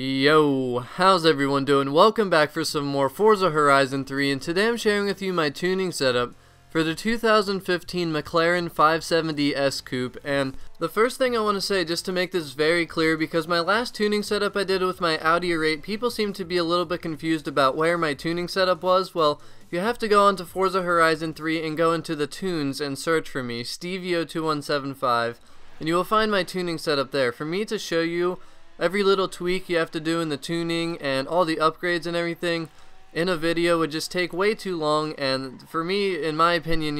Yo, how's everyone doing? Welcome back for some more Forza Horizon 3, and today I'm sharing with you my tuning setup for the 2015 McLaren 570S Coupe. And the first thing I want to say, just to make this very clear, because my last tuning setup I did with my Audi rate, people seem to be a little bit confused about where my tuning setup was. Well, you have to go onto Forza Horizon 3 and go into the tunes and search for me, Stevio2175, and you will find my tuning setup there. For me to show you every little tweak you have to do in the tuning and all the upgrades and everything in a video would just take way too long, and for me, in my opinion,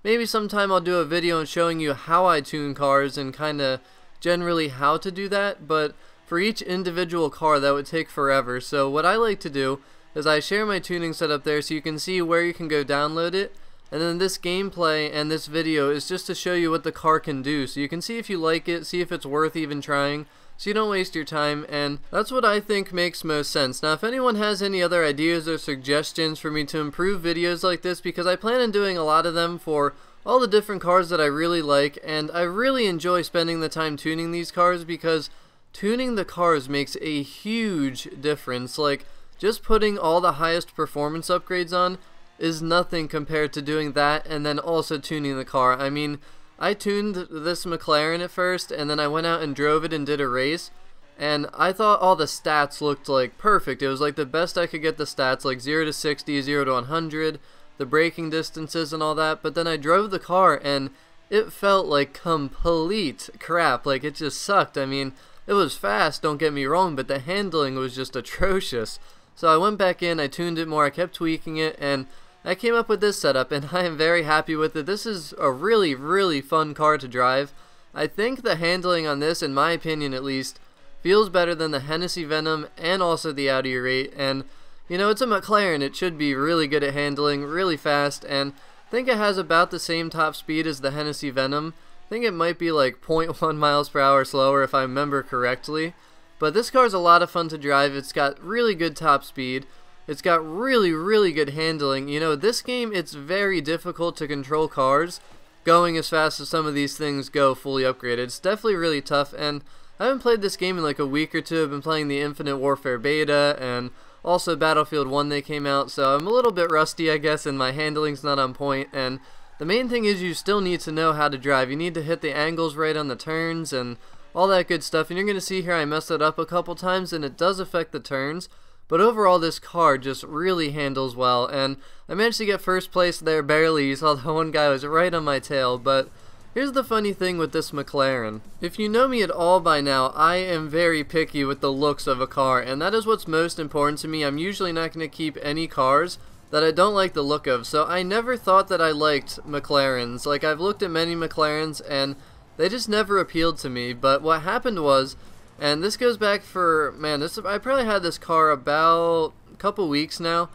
maybe sometime I'll do a video showing you how I tune cars and kinda generally how to do that, but for each individual car that would take forever. So what I like to do is I share my tuning setup there so you can see where you can go download it, and then this gameplay and this video is just to show you what the car can do, so you can see if you like it, see if it's worth even trying, so you don't waste your time. And that's what I think makes most sense. Now, if anyone has any other ideas or suggestions for me to improve videos like this, because I plan on doing a lot of them for all the different cars that I really like, and I really enjoy spending the time tuning these cars, because tuning the cars makes a huge difference. Like, just putting all the highest performance upgrades on is nothing compared to doing that and then also tuning the car. I mean, I tuned this McLaren at first, and then I went out and drove it and did a race, and I thought all the stats looked like perfect. It was like the best I could get the stats, like 0 to 60, 0 to 100, the braking distances and all that, but then I drove the car and it felt like complete crap. Like, it just sucked. I mean, it was fast, don't get me wrong, but the handling was just atrocious. So I went back in, I tuned it more, I kept tweaking it, and I came up with this setup, and I am very happy with it. This is a really, really fun car to drive. I think the handling on this, in my opinion at least, feels better than the Hennessy Venom and also the Audi rate. And, it's a McLaren. It should be really good at handling, really fast, and I think it has about the same top speed as the Hennessy Venom. I think it might be like 0.1 miles per hour slower if I remember correctly. But this car is a lot of fun to drive. It's got really good top speed. It's got really, really good handling. This game, it's very difficult to control cars going as fast as some of these things go fully upgraded. It's definitely really tough, and I haven't played this game in like a week or two. I've been playing the Infinite Warfare beta and also Battlefield 1 they came out, so I'm a little bit rusty, I guess, and my handling's not on point. And the main thing is you still need to know how to drive. You need to hit the angles right on the turns and all that good stuff, and you're going to see here I messed it up a couple times, and it does affect the turns. But overall, this car just really handles well, and I managed to get first place there barely. You saw the one guy was right on my tail. But here's the funny thing with this McLaren. If you know me at all by now, I am very picky with the looks of a car, and that is what's most important to me. I'm usually not going to keep any cars that I don't like the look of, so I never thought that I liked McLarens. Like, I've looked at many McLarens, and they just never appealed to me. But what happened was, and this goes back for, I probably had this car about a couple weeks now,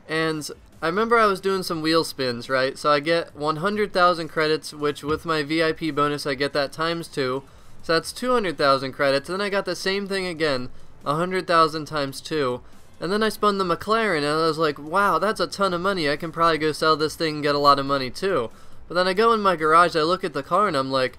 and I remember I was doing some wheel spins, right? So I get 100,000 credits, which with my VIP bonus I get that times 2, so that's 200,000 credits. And then I got the same thing again, 100,000 times 2, and then I spun the McLaren, and I was like, wow, that's a ton of money. I can probably go sell this thing and get a lot of money too. But then I go in my garage, I look at the car, and I'm like,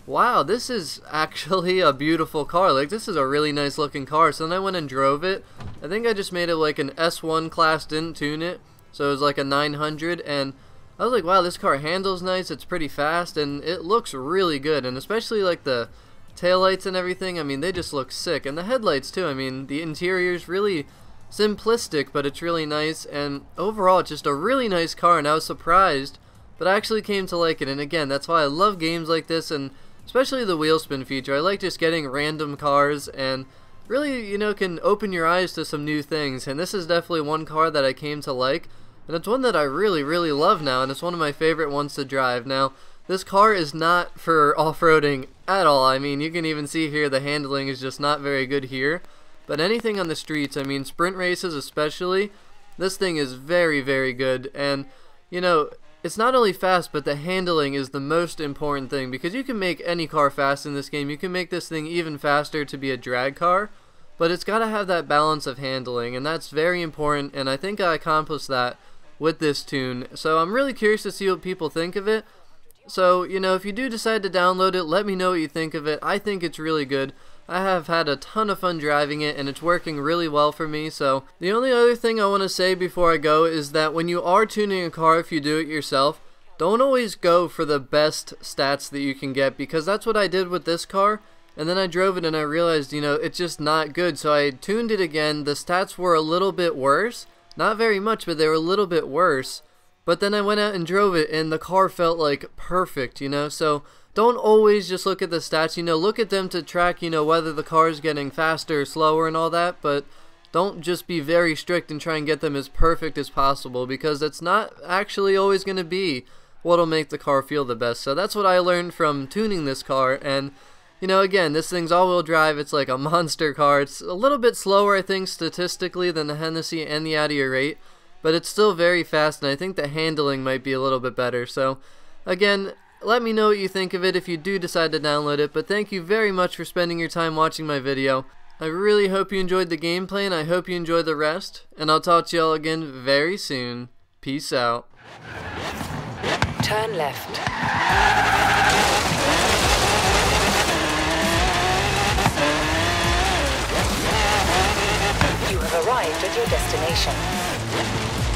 wow, this is actually a beautiful car. Like, this is a really nice looking car. So then I went and drove it. I think I just made it like an S1 class, didn't tune it, so it was like a 900, and I was like, wow, this car handles nice, it's pretty fast, and it looks really good. And especially like the taillights and everything, I mean, they just look sick. And the headlights too, I mean, the interior's really simplistic, but it's really nice, and overall it's just a really nice car. And I was surprised, but I actually came to like it. And again, that's why I love games like this, and especially the wheel spin feature. I like just getting random cars, and really, can open your eyes to some new things. And this is definitely one car that I came to like, and it's one that I really, really love now, and it's one of my favorite ones to drive. Now, this car is not for off-roading at all. I mean, you can even see here the handling is just not very good here. But anything on the streets, I mean, sprint races especially, this thing is very, very good. And, it's not only fast, but the handling is the most important thing, because you can make any car fast in this game. You can make this thing even faster to be a drag car, but it's got to have that balance of handling, and that's very important, and I think I accomplished that with this tune. So I'm really curious to see what people think of it. So, if you do decide to download it, let me know what you think of it. I think it's really good. I have had a ton of fun driving it, and it's working really well for me. So the only other thing I want to say before I go is that when you are tuning a car, if you do it yourself, don't always go for the best stats that you can get, because that's what I did with this car. And then I drove it and I realized, you know, it's just not good. So I tuned it again. The stats were a little bit worse. Not very much, but they were a little bit worse. But then I went out and drove it and the car felt like perfect, you know. So don't always just look at the stats, you know, look at them to track, you know, whether the car is getting faster or slower and all that. But don't just be very strict and try and get them as perfect as possible, because it's not actually always going to be what'll make the car feel the best. So that's what I learned from tuning this car. And you know, again, this thing's all-wheel drive. It's like a monster car. It's a little bit slower, I think, statistically than the Hennessy and the Audi R8, but it's still very fast, and I think the handling might be a little bit better. So, again, let me know what you think of it if you do decide to download it, but thank you very much for spending your time watching my video. I really hope you enjoyed the gameplay, and I hope you enjoy the rest, and I'll talk to y'all again very soon. Peace out. Turn left. You have arrived at your destination.